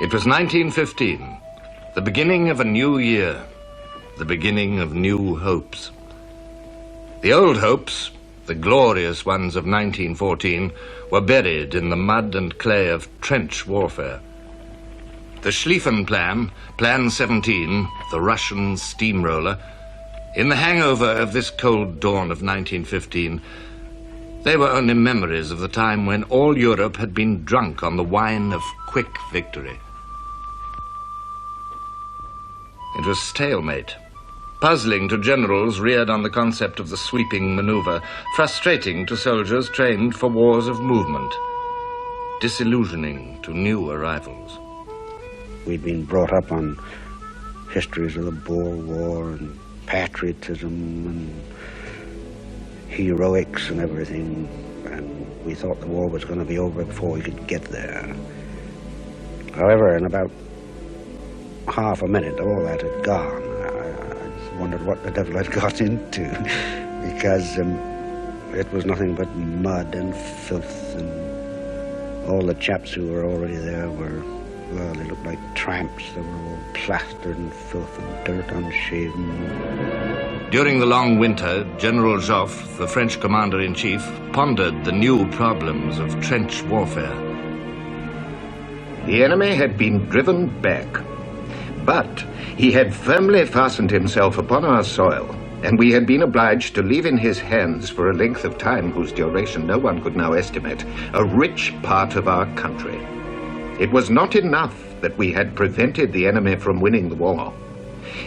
It was 1915, the beginning of a new year, the beginning of new hopes. The old hopes, the glorious ones of 1914, were buried in the mud and clay of trench warfare. The Schlieffen Plan, Plan 17, the Russian steamroller, in the hangover of this cold dawn of 1915, they were only memories of the time when all Europe had been drunk on the wine of quick victory. It was stalemate, puzzling to generals reared on the concept of the sweeping maneuver, frustrating to soldiers trained for wars of movement, disillusioning to new arrivals. We'd been brought up on histories of the Boer War and patriotism and heroics and everything, and we thought the war was going to be over before we could get there. However, in about half a minute, all that had gone. I wondered what the devil I'd got into, because it was nothing but mud and filth, and all the chaps who were already there were, well, they looked like tramps. They were all plastered in filth and dirt, unshaven. During the long winter, General Joffre, the French commander-in-chief, pondered the new problems of trench warfare. The enemy had been driven back, but he had firmly fastened himself upon our soil, and we had been obliged to leave in his hands for a length of time whose duration no one could now estimate, a rich part of our country. It was not enough that we had prevented the enemy from winning the war.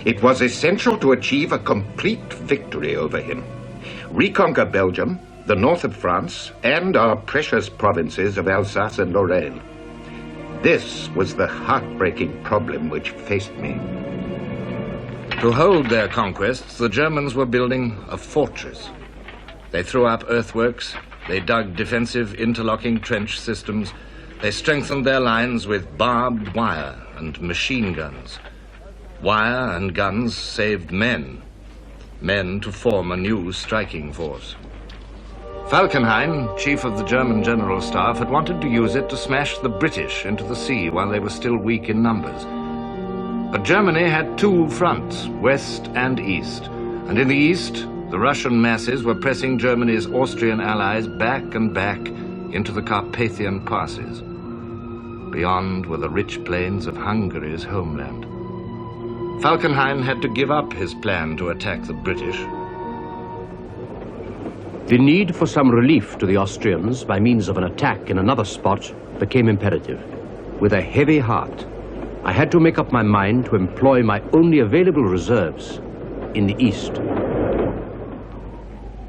It was essential to achieve a complete victory over him, reconquer Belgium, the north of France, and our precious provinces of Alsace and Lorraine. This was the heartbreaking problem which faced me. To hold their conquests, the Germans were building a fortress. They threw up earthworks, they dug defensive interlocking trench systems, they strengthened their lines with barbed wire and machine guns. Wire and guns saved men to form a new striking force. Falkenhayn, chief of the German General Staff, had wanted to use it to smash the British into the sea while they were still weak in numbers. But Germany had two fronts, west and east, and in the east, the Russian masses were pressing Germany's Austrian allies back and back into the Carpathian passes. Beyond were the rich plains of Hungary's homeland. Falkenhayn had to give up his plan to attack the British. The need for some relief to the Austrians by means of an attack in another spot became imperative. With a heavy heart, I had to make up my mind to employ my only available reserves in the east.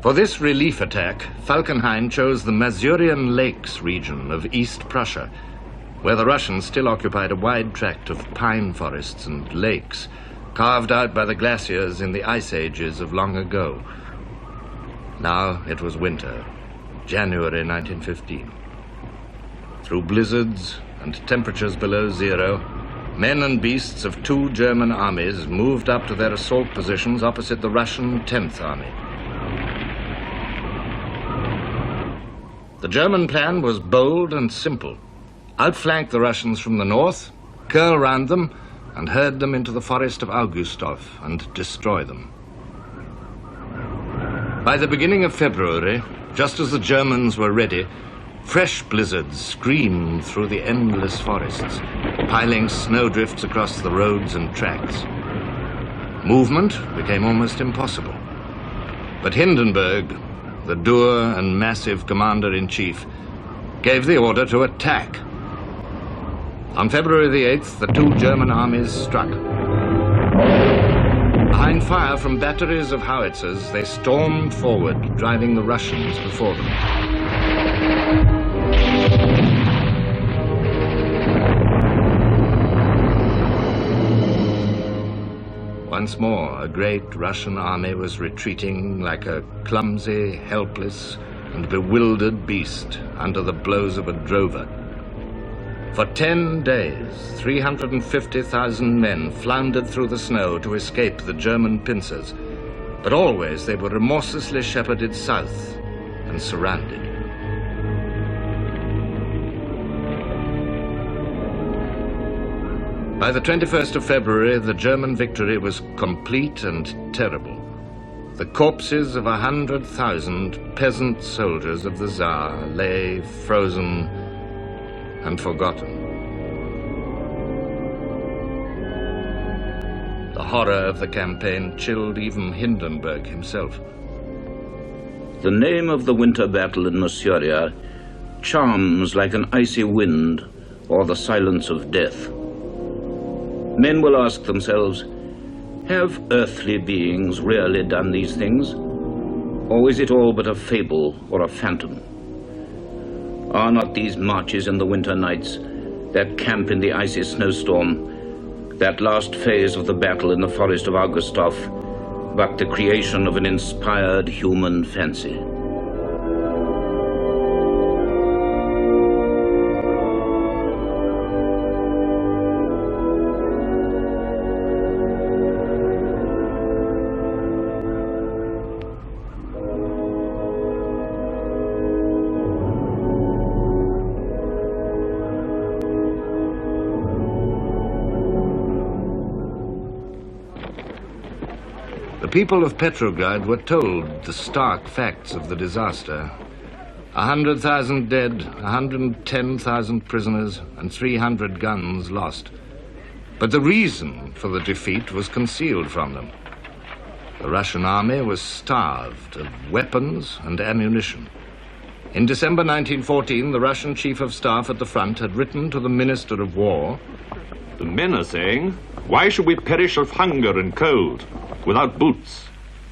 For this relief attack, Falkenhayn chose the Masurian Lakes region of East Prussia, where the Russians still occupied a wide tract of pine forests and lakes, carved out by the glaciers in the ice ages of long ago. Now it was winter, January 1915. Through blizzards and temperatures below zero, men and beasts of two German armies moved up to their assault positions opposite the Russian 10th Army. The German plan was bold and simple. Outflank the Russians from the north, curl round them, and herd them into the forest of Augustov and destroy them. By the beginning of February, just as the Germans were ready, fresh blizzards screamed through the endless forests, piling snowdrifts across the roads and tracks. Movement became almost impossible. But Hindenburg, the dour and massive commander-in-chief, gave the order to attack. On February the 8th, the two German armies struck. Behind fire from batteries of howitzers, they stormed forward, driving the Russians before them. Once more, a great Russian army was retreating like a clumsy, helpless, and bewildered beast under the blows of a drover. For 10 days, 350,000 men floundered through the snow to escape the German pincers, but always they were remorselessly shepherded south and surrounded. By the 21st of February, the German victory was complete and terrible. The corpses of 100,000 peasant soldiers of the Tsar lay frozen and forgotten. The horror of the campaign chilled even Hindenburg himself. The name of the winter battle in Masuria charms like an icy wind or the silence of death. Men will ask themselves, have earthly beings really done these things? Or is it all but a fable or a phantom? Are not these marches in the winter nights, that camp in the icy snowstorm, that last phase of the battle in the forest of Augustov, but the creation of an inspired human fancy? The people of Petrograd were told the stark facts of the disaster. 100,000 dead, 110,000 prisoners, and 300 guns lost. But the reason for the defeat was concealed from them. The Russian army was starved of weapons and ammunition. In December 1914, the Russian Chief of Staff at the front had written to the Minister of War, "The men are saying, why should we perish of hunger and cold, without boots?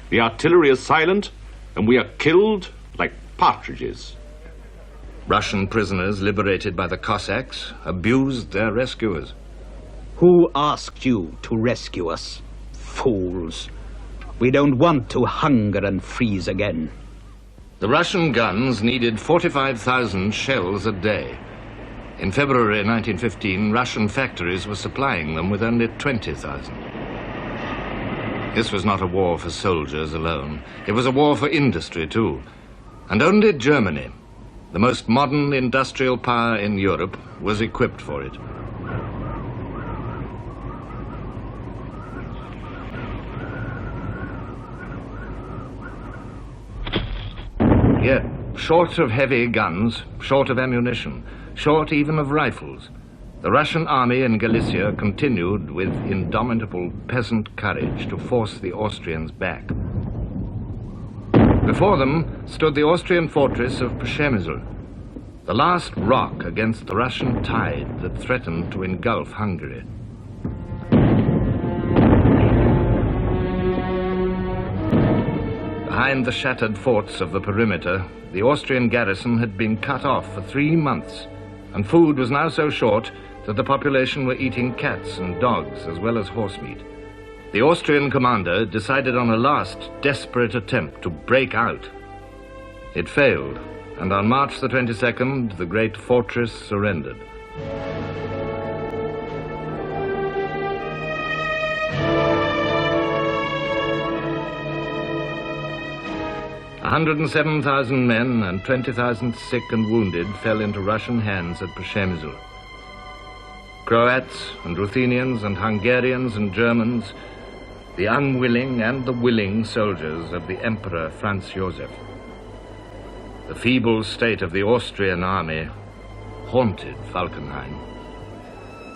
The artillery is silent, and we are killed like partridges." Russian prisoners liberated by the Cossacks abused their rescuers. Who asked you to rescue us? Fools. We don't want to hunger and freeze again. The Russian guns needed 45,000 shells a day. In February 1915, Russian factories were supplying them with only 20,000. This was not a war for soldiers alone. It was a war for industry, too. And only Germany, the most modern industrial power in Europe, was equipped for it. Yet, short of heavy guns, short of ammunition, short even of rifles, the Russian army in Galicia continued with indomitable peasant courage to force the Austrians back. Before them stood the Austrian fortress of Przemyśl, the last rock against the Russian tide that threatened to engulf Hungary. Behind the shattered forts of the perimeter, the Austrian garrison had been cut off for 3 months, and food was now so short that the population were eating cats and dogs as well as horse meat. The Austrian commander decided on a last desperate attempt to break out. It failed, and on March the 22nd, the great fortress surrendered. "107,000 men and 20,000 sick and wounded fell into Russian hands at Przemyśl. Croats and Ruthenians and Hungarians and Germans, the unwilling and the willing soldiers of the Emperor Franz Joseph. The feeble state of the Austrian army haunted Falkenhayn.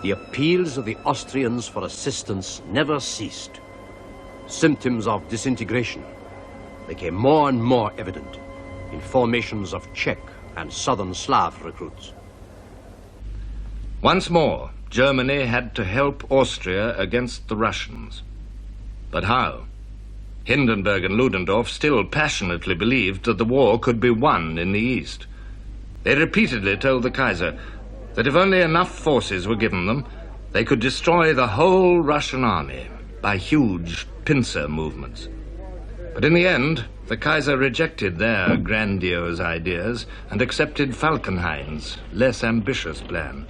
The appeals of the Austrians for assistance never ceased. Symptoms of disintegration became more and more evident in formations of Czech and Southern Slav recruits. Once more, Germany had to help Austria against the Russians. But how? Hindenburg and Ludendorff still passionately believed that the war could be won in the East. They repeatedly told the Kaiser that if only enough forces were given them, they could destroy the whole Russian army by huge pincer movements. But in the end, the Kaiser rejected their grandiose ideas and accepted Falkenhayn's less ambitious plan.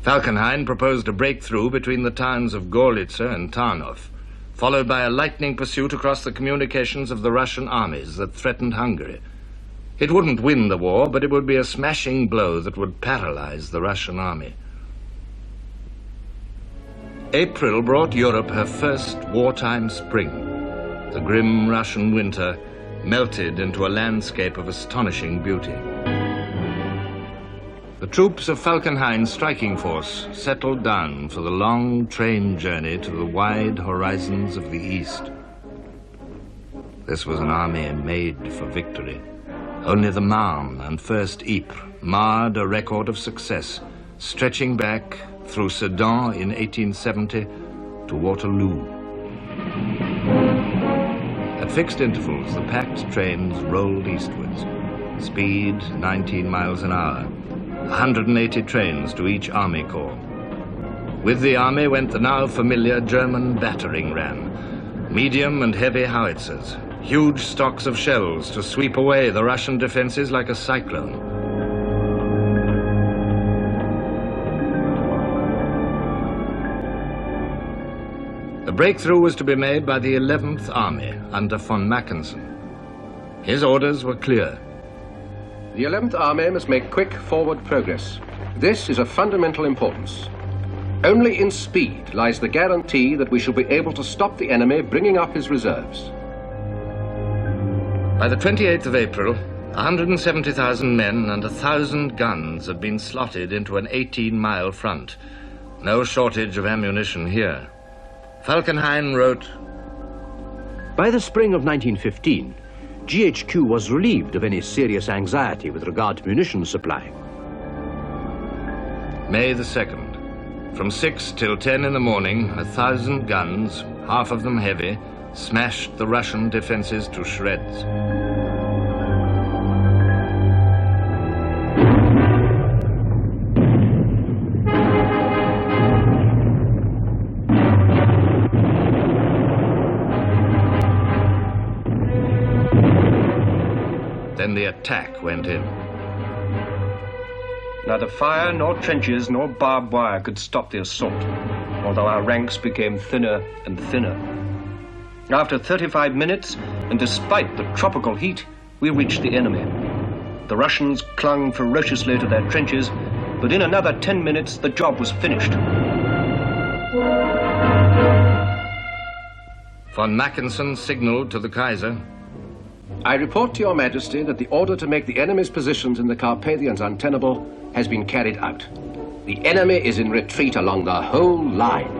Falkenhayn proposed a breakthrough between the towns of Gorlice and Tarnów, followed by a lightning pursuit across the communications of the Russian armies that threatened Hungary. It wouldn't win the war, but it would be a smashing blow that would paralyze the Russian army. April brought Europe her first wartime spring. The grim Russian winter melted into a landscape of astonishing beauty. The troops of Falkenhayn's striking force settled down for the long train journey to the wide horizons of the east. This was an army made for victory. Only the Marne and First Ypres marred a record of success, stretching back through Sedan in 1870 to Waterloo. At fixed intervals, the packed trains rolled eastwards. Speed 19 miles an hour, 180 trains to each army corps. With the army went the now familiar German battering ram, medium and heavy howitzers, huge stocks of shells to sweep away the Russian defenses like a cyclone. The breakthrough was to be made by the 11th Army under von Mackensen. His orders were clear. The 11th Army must make quick forward progress. This is of fundamental importance. Only in speed lies the guarantee that we shall be able to stop the enemy bringing up his reserves. By the 28th of April, 170,000 men and 1,000 guns had been slotted into an 18-mile front. No shortage of ammunition here. Falkenhayn wrote, By the spring of 1915, GHQ was relieved of any serious anxiety with regard to munitions supply. May the 2nd. From 6 till 10 in the morning, 1,000 guns, half of them heavy, smashed the Russian defenses to shreds. Then the attack went in. Neither fire nor trenches nor barbed wire could stop the assault, although our ranks became thinner and thinner. After 35 minutes, and despite the tropical heat, we reached the enemy. The Russians clung ferociously to their trenches, but in another 10 minutes the job was finished. Von Mackensen signaled to the Kaiser, I report to your Majesty that the order to make the enemy's positions in the Carpathians untenable has been carried out. The enemy is in retreat along the whole line.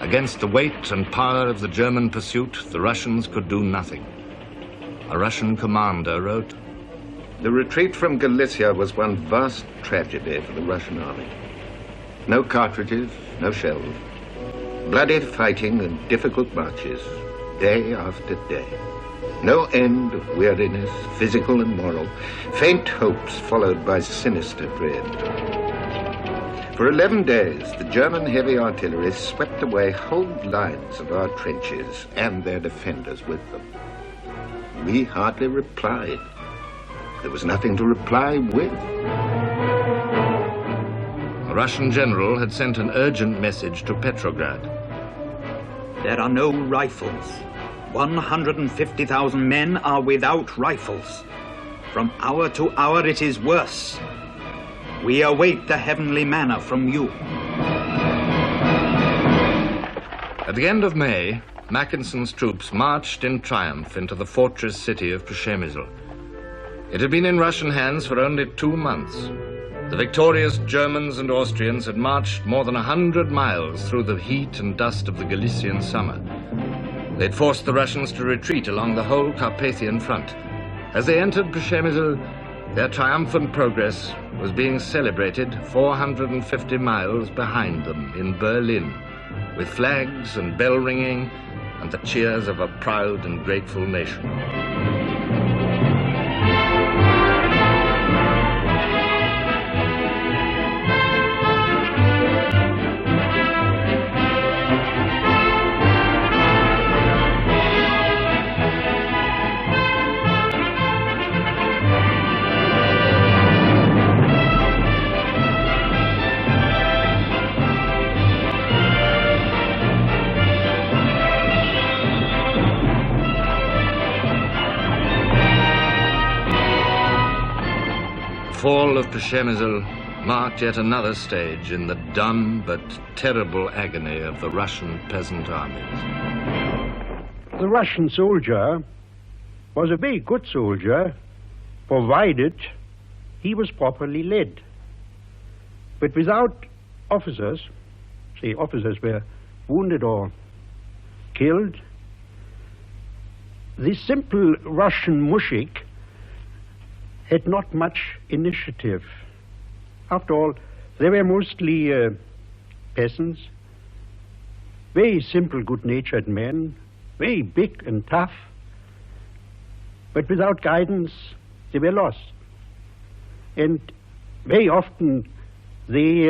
Against the weight and power of the German pursuit, the Russians could do nothing. A Russian commander wrote, The retreat from Galicia was one vast tragedy for the Russian army. No cartridges, no shells. Bloody fighting and difficult marches, day after day. No end of weariness, physical and moral. Faint hopes followed by sinister dread. For 11 days, the German heavy artillery swept away whole lines of our trenches and their defenders with them. We hardly replied. There was nothing to reply with. A Russian general had sent an urgent message to Petrograd. There are no rifles. 150,000 men are without rifles. From hour to hour it is worse. We await the heavenly manna from you. At the end of May, Mackensen's troops marched in triumph into the fortress city of Przemyśl. It had been in Russian hands for only 2 months. The victorious Germans and Austrians had marched more than 100 miles through the heat and dust of the Galician summer. They'd forced the Russians to retreat along the whole Carpathian front. As they entered Przemyśl, their triumphant progress was being celebrated 450 miles behind them in Berlin, with flags and bell ringing and the cheers of a proud and grateful nation. fall of Przemyśl marked yet another stage in the dumb but terrible agony of the Russian peasant armies. The Russian soldier was a very good soldier, provided he was properly led. But without officers, say officers were wounded or killed, the simple Russian mushik had not much initiative. After all, they were mostly peasants, very simple, good-natured men, very big and tough, but without guidance, they were lost. And very often, they,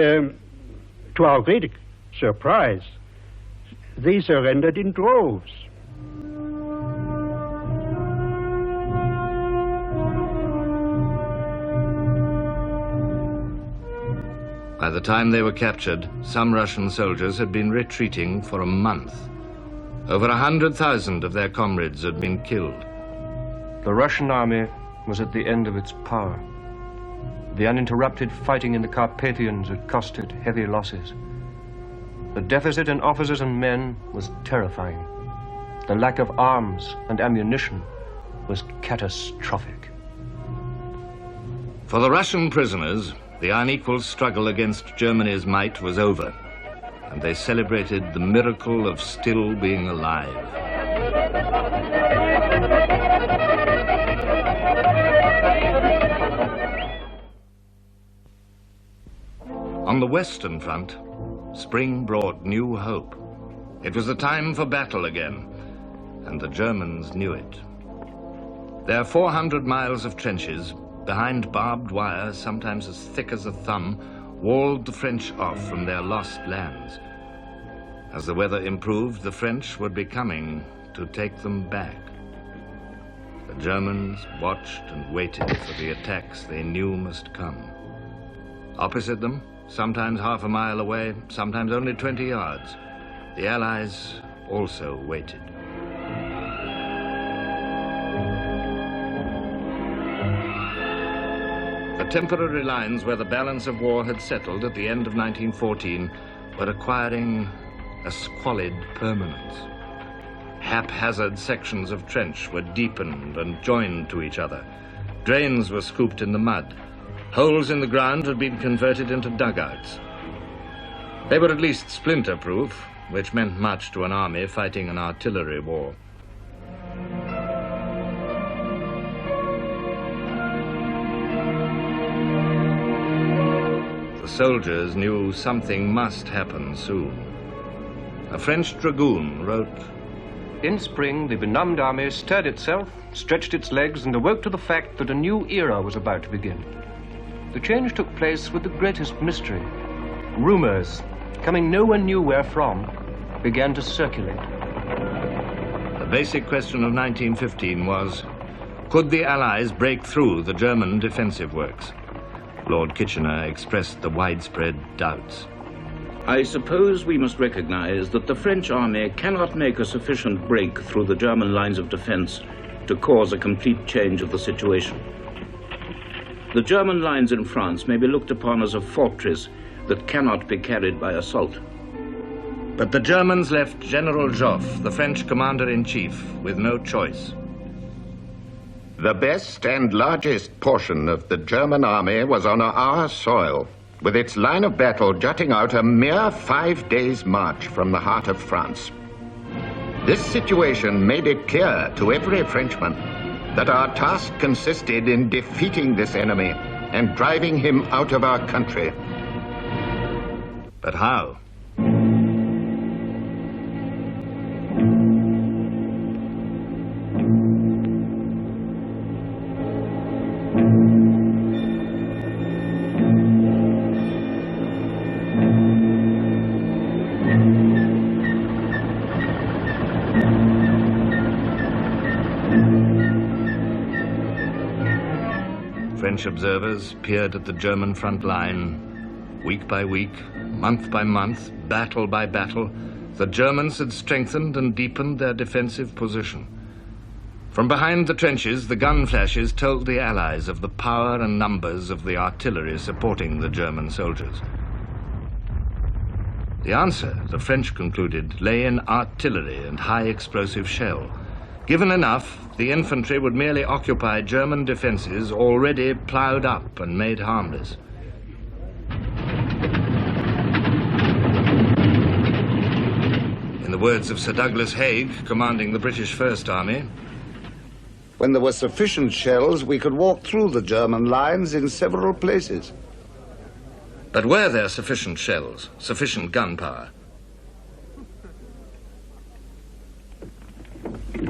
to our great surprise, they surrendered in droves. By the time they were captured, some Russian soldiers had been retreating for a month. Over 100,000 of their comrades had been killed. The Russian army was at the end of its power. The uninterrupted fighting in the Carpathians had costed heavy losses. The deficit in officers and men was terrifying. The lack of arms and ammunition was catastrophic. For the Russian prisoners, the unequal struggle against Germany's might was over, and they celebrated the miracle of still being alive. On the Western Front, spring brought new hope. It was the time for battle again, and the Germans knew it. Their 400 miles of trenches, behind barbed wire, sometimes as thick as a thumb, walled the French off from their lost lands. As the weather improved, the French would be coming to take them back. The Germans watched and waited for the attacks they knew must come. Opposite them, sometimes half a mile away, sometimes only 20 yards, the Allies also waited. The temporary lines where the balance of war had settled at the end of 1914 were acquiring a squalid permanence. Haphazard sections of trench were deepened and joined to each other. Drains were scooped in the mud. Holes in the ground had been converted into dugouts. They were at least splinter-proof, which meant much to an army fighting an artillery war. The soldiers knew something must happen soon. A French dragoon wrote, In spring, the benumbed army stirred itself, stretched its legs, and awoke to the fact that a new era was about to begin. The change took place with the greatest mystery. Rumors, coming no one knew where from, began to circulate. The basic question of 1915 was, could the Allies break through the German defensive works? Lord Kitchener expressed the widespread doubts. I suppose we must recognize that the French army cannot make a sufficient break through the German lines of defense to cause a complete change of the situation. The German lines in France may be looked upon as a fortress that cannot be carried by assault. But the Germans left General Joffre, the French commander-in-chief, with no choice. The best and largest portion of the German army was on our soil, with its line of battle jutting out a mere 5 days' march from the heart of France. This situation made it clear to every Frenchman that our task consisted in defeating this enemy and driving him out of our country. But how? French observers peered at the German front line. Week by week, month by month, battle by battle, the Germans had strengthened and deepened their defensive position. From behind the trenches, the gun flashes told the Allies of the power and numbers of the artillery supporting the German soldiers. The answer, the French concluded, lay in artillery and high-explosive shell. Given enough, the infantry would merely occupy German defenses already ploughed up and made harmless. In the words of Sir Douglas Haig, commanding the British First Army, when there were sufficient shells, we could walk through the German lines in several places. but were there sufficient shells, sufficient gunpowder?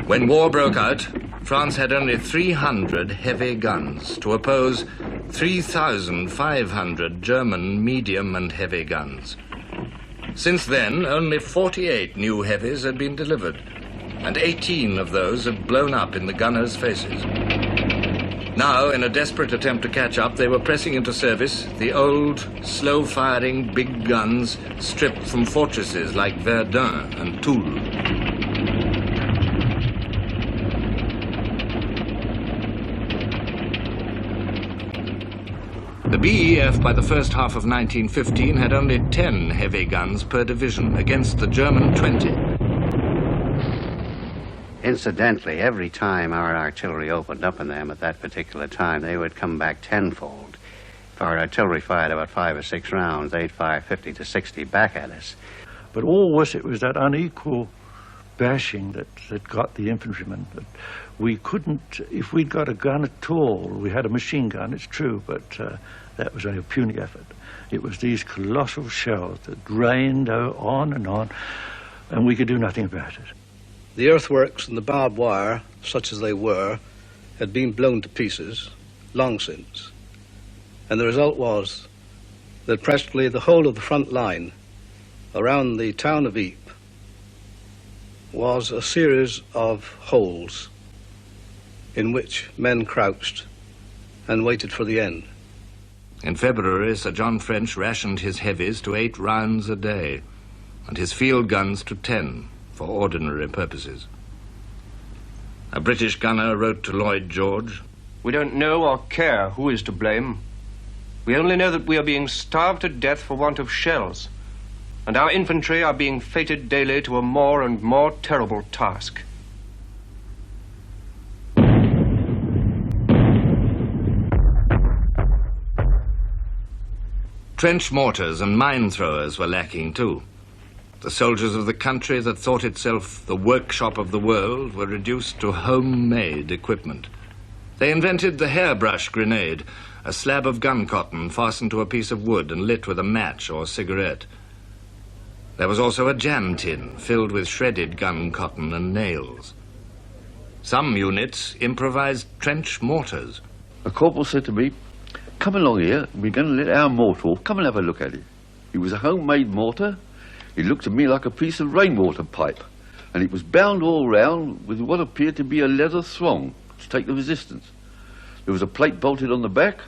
When war broke out, France had only 300 heavy guns to oppose 3,500 German medium and heavy guns. Since then, only 48 new heavies had been delivered, and 18 of those had blown up in the gunners' faces. Now, in a desperate attempt to catch up, they were pressing into service the old, slow-firing big guns stripped from fortresses like Verdun and Toul. The BEF by the first half of 1915 had only 10 heavy guns per division against the German 20. Incidentally, every time our artillery opened up on them at that particular time, they would come back tenfold. If our artillery fired about 5 or 6 rounds, they'd fire 50 to 60 back at us. But always it was that unequal bashing that got the infantrymen. We couldn't, if we'd got a gun at all, we had a machine gun, it's true, but that was only a puny effort. It was these colossal shells that rained on, and we could do nothing about it. The earthworks and the barbed wire, such as they were, had been blown to pieces long since. And the result was that practically the whole of the front line around the town of Ypres was a series of holes in which men crouched and waited for the end. In February, Sir John French rationed his heavies to 8 rounds a day, and his field guns to 10 for ordinary purposes. A British gunner wrote to Lloyd George, "We don't know or care who is to blame. We only know that we are being starved to death for want of shells, and our infantry are being fated daily to a more and more terrible task." Trench mortars and mine throwers were lacking too. The soldiers of the country that thought itself the workshop of the world were reduced to homemade equipment. They invented the hairbrush grenade, a slab of gun cotton fastened to a piece of wood and lit with a match or cigarette. There was also a jam tin filled with shredded gun cotton and nails. Some units improvised trench mortars. A corporal said to me, "Come along here, we're going to let our mortar off. Come and have a look at it." It was a homemade mortar. It looked to me like a piece of rainwater pipe, and it was bound all round with what appeared to be a leather thong to take the resistance. There was a plate bolted on the back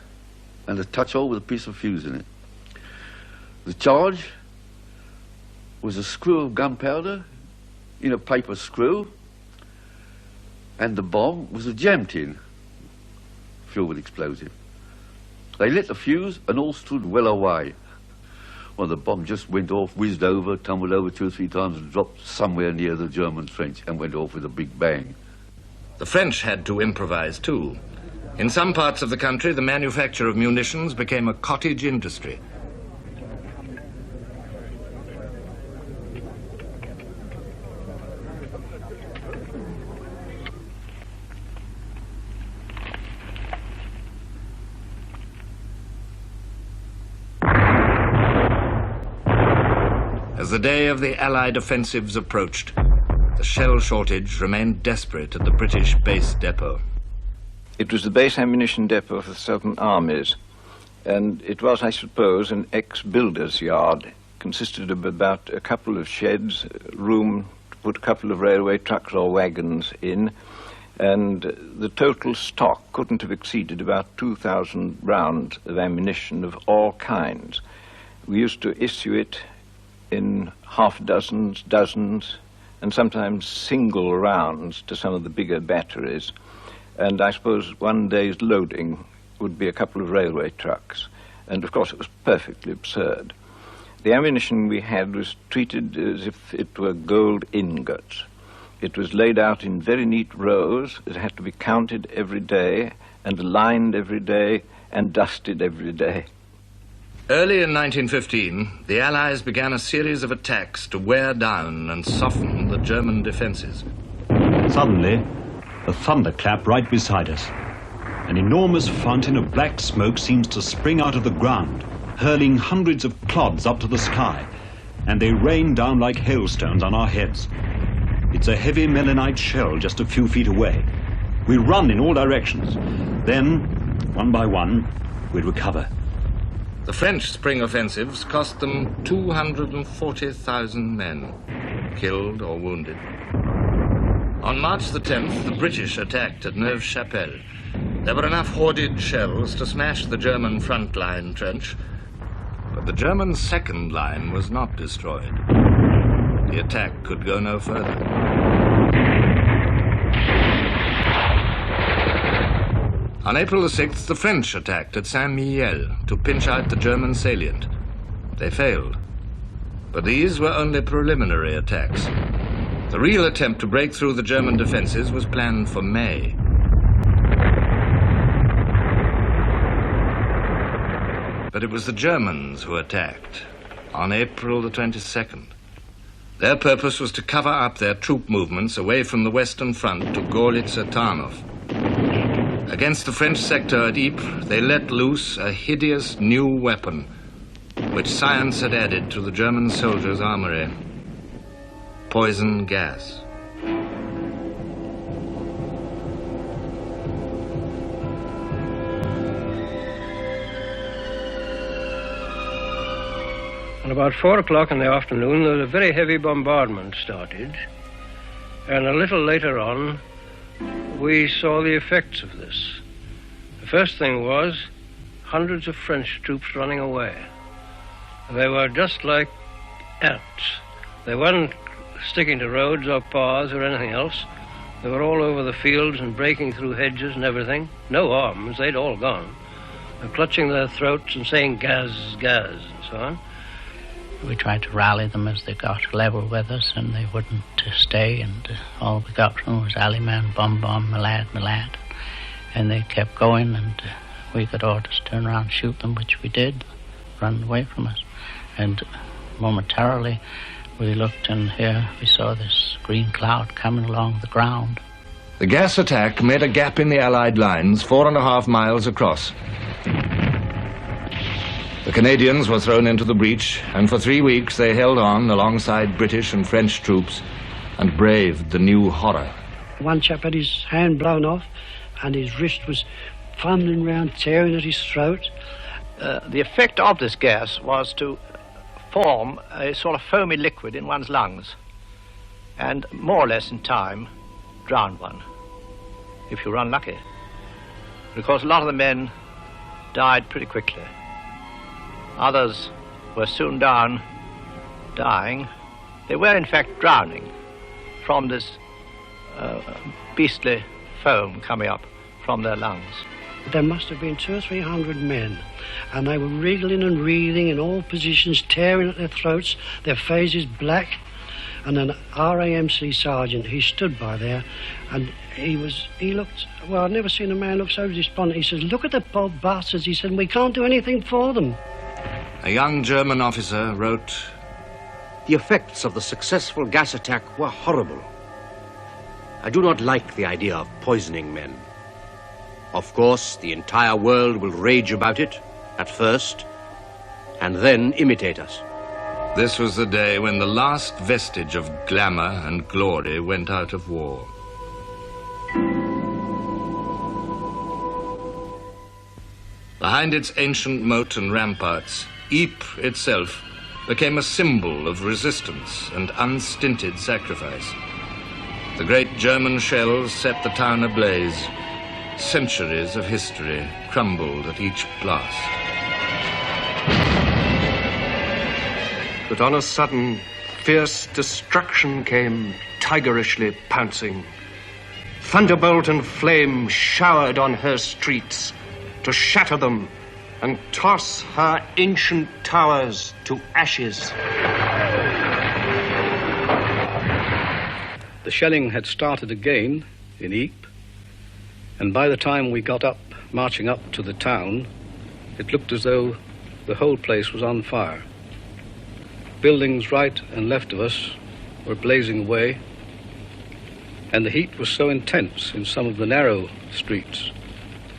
and a touch hole with a piece of fuse in it. The charge was a screw of gunpowder in a paper screw, and the bomb was a jam tin filled with explosive. They lit the fuse and all stood well away. Well, the bomb just went off, whizzed over, tumbled over 2 or 3 times and dropped somewhere near the German trench and went off with a big bang. The French had to improvise too. In some parts of the country, the manufacture of munitions became a cottage industry. As the day of the Allied offensives approached, the shell shortage remained desperate at the British base depot. It was the base ammunition depot for the Southern armies, and it was, I suppose, an ex-builder's yard. Consisted of about a couple of sheds, room to put a couple of railway trucks or wagons in, and the total stock couldn't have exceeded about 2,000 rounds of ammunition of all kinds. We used to issue it in half dozens, and sometimes single rounds to some of the bigger batteries. And I suppose one day's loading would be a couple of railway trucks. And of course it was perfectly absurd. The ammunition we had was treated as if it were gold ingots. It was laid out in very neat rows. It had to be counted every day and lined every day and dusted every day. Early in 1915, the Allies began a series of attacks to wear down and soften the German defenses. Suddenly, a thunderclap right beside us. An enormous fountain of black smoke seems to spring out of the ground, hurling hundreds of clods up to the sky, and they rain down like hailstones on our heads. It's a heavy melinite shell just a few feet away. We run in all directions. Then, one by one, we recover. The French spring offensives cost them 240,000 men, killed or wounded. On March the 10th, the British attacked at Neuve-Chapelle. There were enough hoarded shells to smash the German front line trench, but the German second line was not destroyed. The attack could go no further. On April the 6th, the French attacked at Saint-Mihiel to pinch out the German salient. They failed. But these were only preliminary attacks. The real attempt to break through the German defenses was planned for May. But it was the Germans who attacked on April the 22nd. Their purpose was to cover up their troop movements away from the Western Front to Gorlice Tarnów. Against the French sector at Ypres, they let loose a hideous new weapon, which science had added to the German soldiers' armory: poison gas. And about 4 o'clock in the afternoon, there was a very heavy bombardment started, and a little later on, we saw the effects of this. The first thing was hundreds of French troops running away. They were just like ants. They weren't sticking to roads or paths or anything else. They were all over the fields and breaking through hedges and everything. No arms, they'd all gone. They're clutching their throats and saying gas, gas, and so on. We tried to rally them as they got level with us, and they wouldn't stay, and all we got from was alley man, bomb, my lad. And they kept going, and we got orders to turn around and shoot them, which we did, run away from us. And momentarily we looked, and here we saw this green cloud coming along the ground. The gas attack made a gap in the Allied lines 4.5 miles across. The Canadians were thrown into the breach, and for 3 weeks they held on alongside British and French troops and braved the new horror. One chap had his hand blown off, and his wrist was fumbling round, tearing at his throat. The effect of this gas was to form a sort of foamy liquid in one's lungs, and more or less in time drown one, if you were unlucky. Because a lot of the men died pretty quickly. Others were soon down, dying. They were in fact drowning from this beastly foam coming up from their lungs. There must have been 200 or 300 men, and they were wriggling and wreathing in all positions, tearing at their throats, their faces black. And an RAMC sergeant, he stood by there, and he looked, well, I've never seen a man look so despondent. He says, "Look at the poor bastards," he said, "we can't do anything for them." A young German officer wrote, "The effects of the successful gas attack were horrible. I do not like the idea of poisoning men. Of course, the entire world will rage about it at first, and then imitate us." This was the day when the last vestige of glamour and glory went out of war. Behind its ancient moat and ramparts, Ypres itself became a symbol of resistance and unstinted sacrifice. The great German shells set the town ablaze. Centuries of history crumbled at each blast. But on a sudden, fierce destruction came tigerishly pouncing. Thunderbolt and flame showered on her streets to shatter them and toss her ancient towers to ashes. The shelling had started again in Ypres, and by the time we got up, marching up to the town, it looked as though the whole place was on fire. Buildings right and left of us were blazing away, and the heat was so intense in some of the narrow streets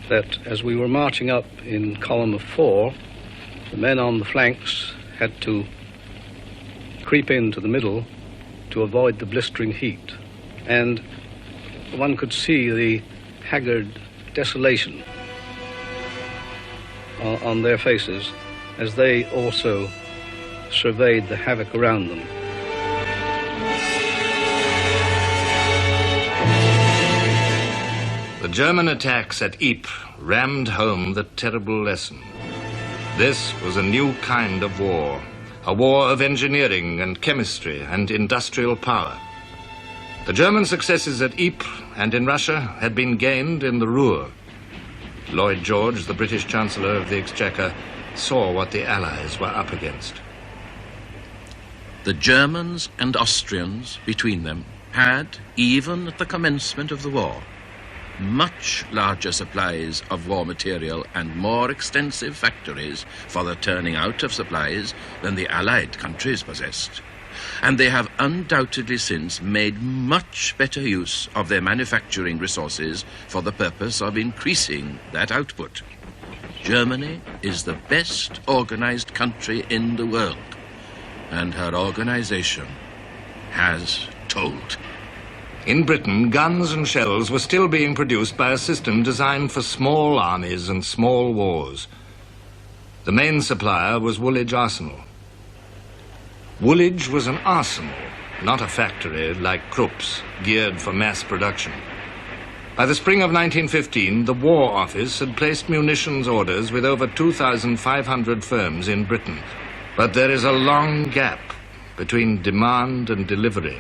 that as we were marching up in column of 4, the men on the flanks had to creep into the middle to avoid the blistering heat. And one could see the haggard desolation on their faces as they also surveyed the havoc around them. The German attacks at Ypres rammed home the terrible lesson. This was a new kind of war, a war of engineering and chemistry and industrial power. The German successes at Ypres and in Russia had been gained in the Ruhr. Lloyd George, the British Chancellor of the Exchequer, saw what the Allies were up against. The Germans and Austrians, between them, had, even at the commencement of the war, much larger supplies of war material and more extensive factories for the turning out of supplies than the Allied countries possessed. And they have undoubtedly since made much better use of their manufacturing resources for the purpose of increasing that output. Germany is the best organized country in the world, and her organization has told. In Britain, guns and shells were still being produced by a system designed for small armies and small wars. The main supplier was Woolwich Arsenal. Woolwich was an arsenal, not a factory like Krupp's, geared for mass production. By the spring of 1915, the War Office had placed munitions orders with over 2,500 firms in Britain. But there is a long gap between demand and delivery.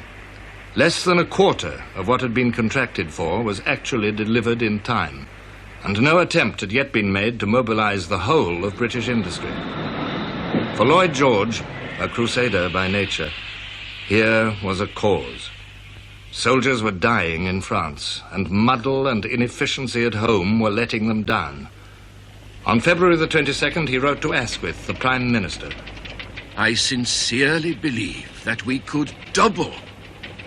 Less than a quarter of what had been contracted for was actually delivered in time, and no attempt had yet been made to mobilize the whole of British industry. For Lloyd George, a crusader by nature, here was a cause. Soldiers were dying in France, and muddle and inefficiency at home were letting them down. On February the 22nd, he wrote to Asquith, the Prime Minister. I sincerely believe that we could double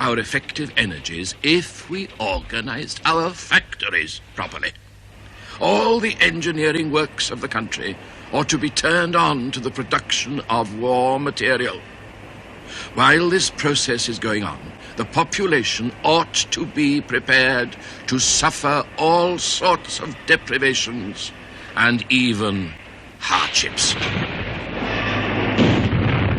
our effective energies if we organized our factories properly. All the engineering works of the country ought to be turned on to the production of war material. While this process is going on, the population ought to be prepared to suffer all sorts of deprivations and even hardships.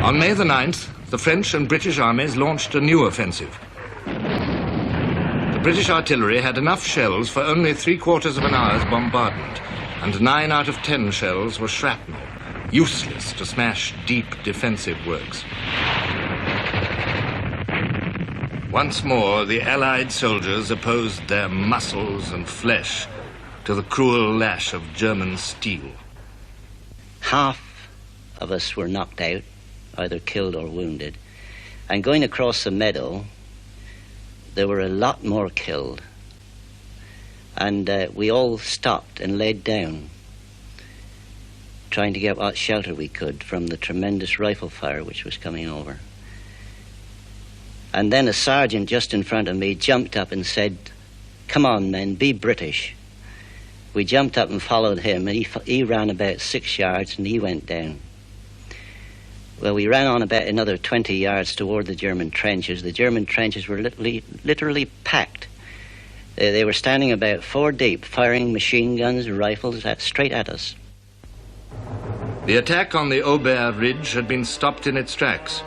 On May the 9th, the French and British armies launched a new offensive. The British artillery had enough shells for only 3/4 of an hour's bombardment, and 9 out of 10 shells were shrapnel, useless to smash deep defensive works. Once more, the Allied soldiers opposed their muscles and flesh to the cruel lash of German steel. Half of us were knocked out, either killed or wounded. And going across the meadow, there were a lot more killed. And we all stopped and laid down, trying to get what shelter we could from the tremendous rifle fire which was coming over. And then a sergeant just in front of me jumped up and said, "Come on, men, be British." We jumped up and followed him, and he ran about 6 yards and he went down. Well, we ran on about another 20 yards toward the German trenches. The German trenches were literally packed. They were standing about 4 deep, firing machine guns and rifles straight at us. The attack on the Aubert Ridge had been stopped in its tracks.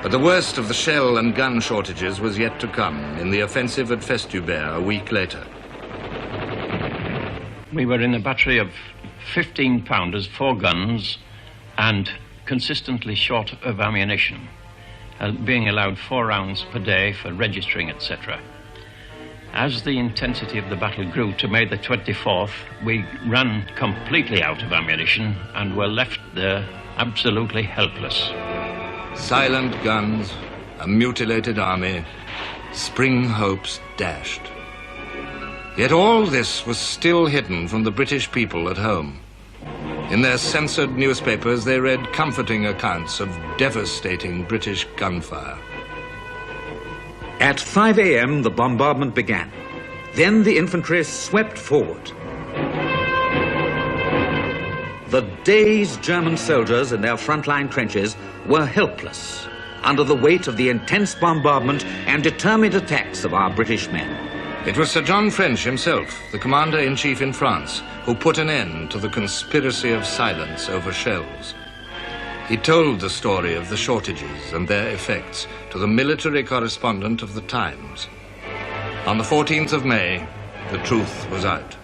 But the worst of the shell and gun shortages was yet to come in the offensive at Festubert a week later. We were in a battery of 15-pounders, 4 guns, and consistently short of ammunition. being allowed 4 rounds per day for registering, etc. As the intensity of the battle grew to May the 24th, we ran completely out of ammunition and were left there absolutely helpless. Silent guns, a mutilated army, spring hopes dashed. Yet all this was still hidden from the British people at home. In their censored newspapers, they read comforting accounts of devastating British gunfire. At 5 a.m., the bombardment began. Then the infantry swept forward. The dazed German soldiers in their frontline trenches were helpless under the weight of the intense bombardment and determined attacks of our British men. It was Sir John French himself, the commander-in-chief in France, who put an end to the conspiracy of silence over shells. He told the story of the shortages and their effects to the military correspondent of the Times. On the 14th of May, the truth was out.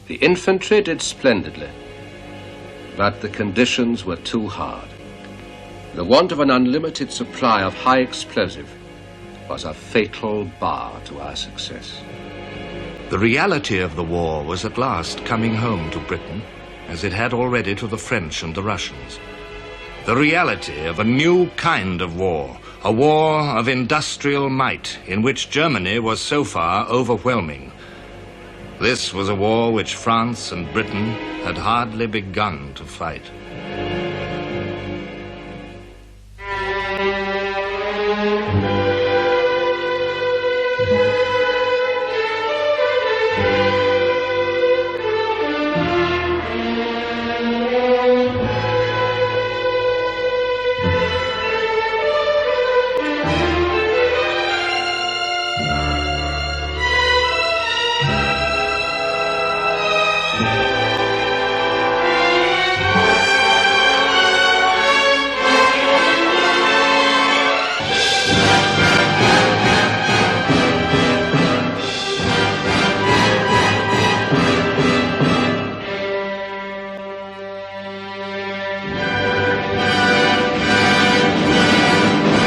The infantry did splendidly, but the conditions were too hard. The want of an unlimited supply of high explosive was a fatal bar to our success. The reality of the war was at last coming home to Britain, as it had already to the French and the Russians. The reality of a new kind of war, a war of industrial might in which Germany was so far overwhelming. This was a war which France and Britain had hardly begun to fight.